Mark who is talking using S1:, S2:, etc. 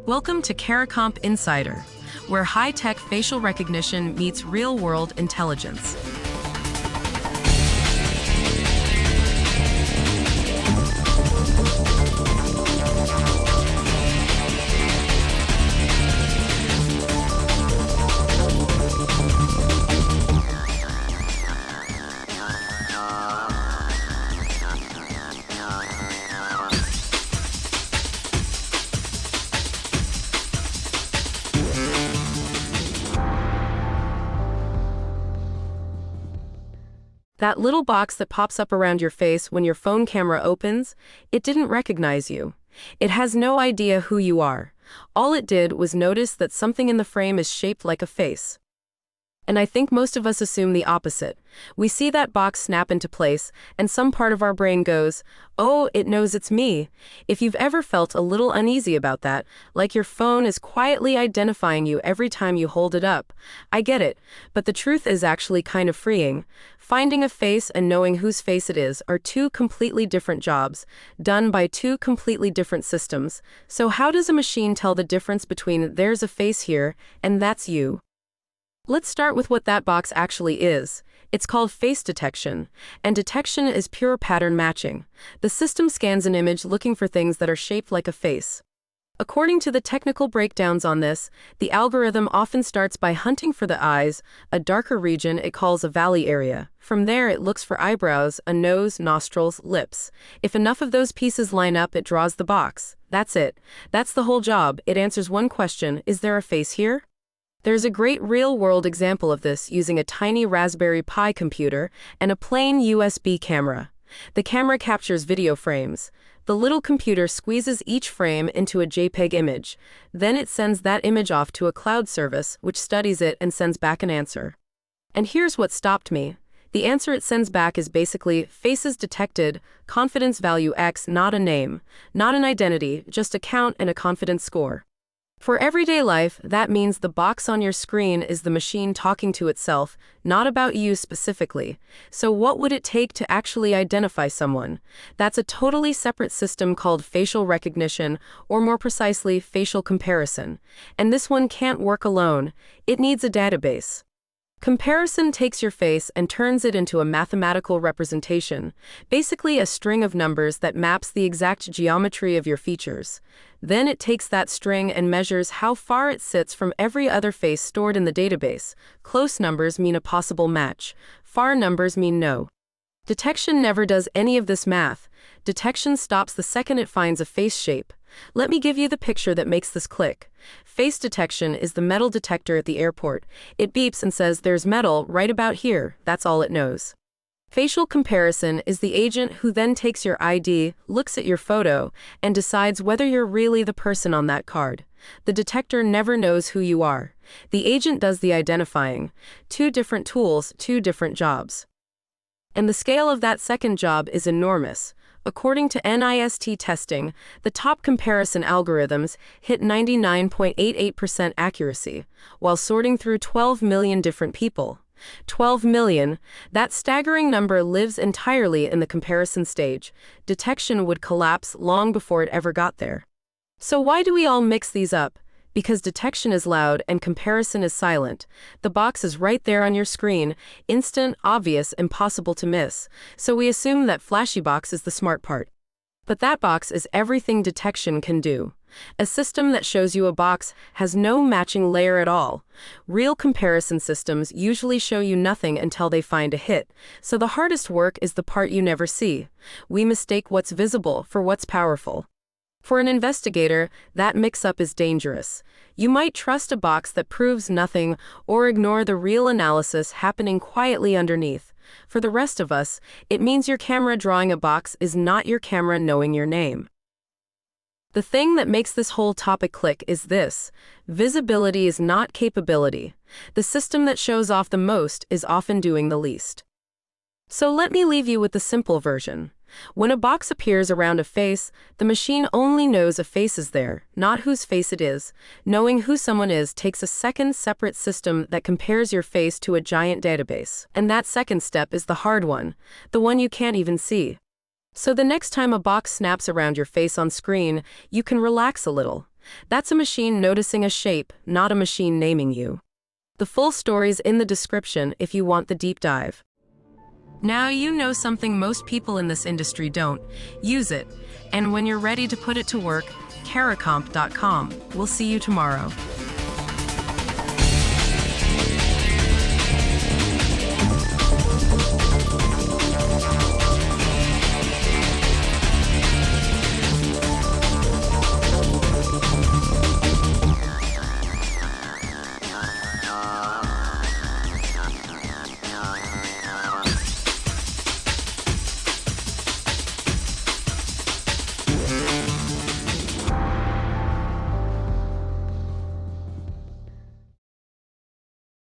S1: Welcome to Caracomp Insider, where high-tech facial recognition meets real-world intelligence. That little box that pops up around your face when your phone camera opens, it didn't recognize you. It has no idea who you are. All it did was notice that something in the frame is shaped like a face. And I think most of us assume the opposite. We see that box snap into place, and some part of our brain goes, "Oh, it knows it's me." If you've ever felt a little uneasy about that, like your phone is quietly identifying you every time you hold it up, I get it, but the truth is actually kind of freeing. Finding a face and knowing whose face it is are two completely different jobs, done by two completely different systems. So how does a machine tell the difference between "there's a face here" and "that's you"? Let's start with what that box actually is. It's called face detection, and detection is pure pattern matching. The system scans an image looking for things that are shaped like a face. According to the technical breakdowns on this, the algorithm often starts by hunting for the eyes, a darker region it calls a valley area. From there, it looks for eyebrows, a nose, nostrils, lips. If enough of those pieces line up, it draws the box. That's it. That's the whole job. It answers one question: is there a face here? There's a great real-world example of this using a tiny Raspberry Pi computer and a plain USB camera. The camera captures video frames. The little computer squeezes each frame into a JPEG image. Then it sends that image off to a cloud service, which studies it and sends back an answer. And here's what stopped me. The answer it sends back is basically faces detected, confidence value X, not a name, not an identity, just a count and a confidence score. For everyday life, that means the box on your screen is the machine talking to itself, not about you specifically. So what would it take to actually identify someone? That's a totally separate system called facial recognition, or more precisely, facial comparison. And this one can't work alone. It needs a database. Comparison takes your face and turns it into a mathematical representation, basically a string of numbers that maps the exact geometry of your features. Then it takes that string and measures how far it sits from every other face stored in the database. Close numbers mean a possible match. Far numbers mean no. Detection never does any of this math. Detection stops the second it finds a face shape. Let me give you the picture that makes this click. Face detection is the metal detector at the airport. It beeps and says there's metal right about here. That's all it knows. Facial comparison is the agent who then takes your ID, looks at your photo, and decides whether you're really the person on that card. The detector never knows who you are. The agent does the identifying. Two different tools, two different jobs. And the scale of that second job is enormous. According to NIST testing, the top comparison algorithms hit 99.88% accuracy, while sorting through 12 million different people. 12 million, that staggering number lives entirely in the comparison stage. Detection would collapse long before it ever got there. So why do we all mix these up? Because detection is loud and comparison is silent. The box is right there on your screen, instant, obvious, impossible to miss. So we assume that flashy box is the smart part. But that box is everything detection can do. A system that shows you a box has no matching layer at all. Real comparison systems usually show you nothing until they find a hit. So the hardest work is the part you never see. We mistake what's visible for what's powerful. For an investigator, that mix-up is dangerous. You might trust a box that proves nothing or ignore the real analysis happening quietly underneath. For the rest of us, it means your camera drawing a box is not your camera knowing your name. The thing that makes this whole topic click is this: visibility is not capability. The system that shows off the most is often doing the least. So let me leave you with the simple version. When a box appears around a face, the machine only knows a face is there, not whose face it is. Knowing who someone is takes a second separate system that compares your face to a giant database. And that second step is the hard one, the one you can't even see. So the next time a box snaps around your face on screen, you can relax a little. That's a machine noticing a shape, not a machine naming you. The full story's in the description if you want the deep dive. Now you know something most people in this industry don't. Use it. And when you're ready to put it to work, Caracomp.com. We'll see you tomorrow.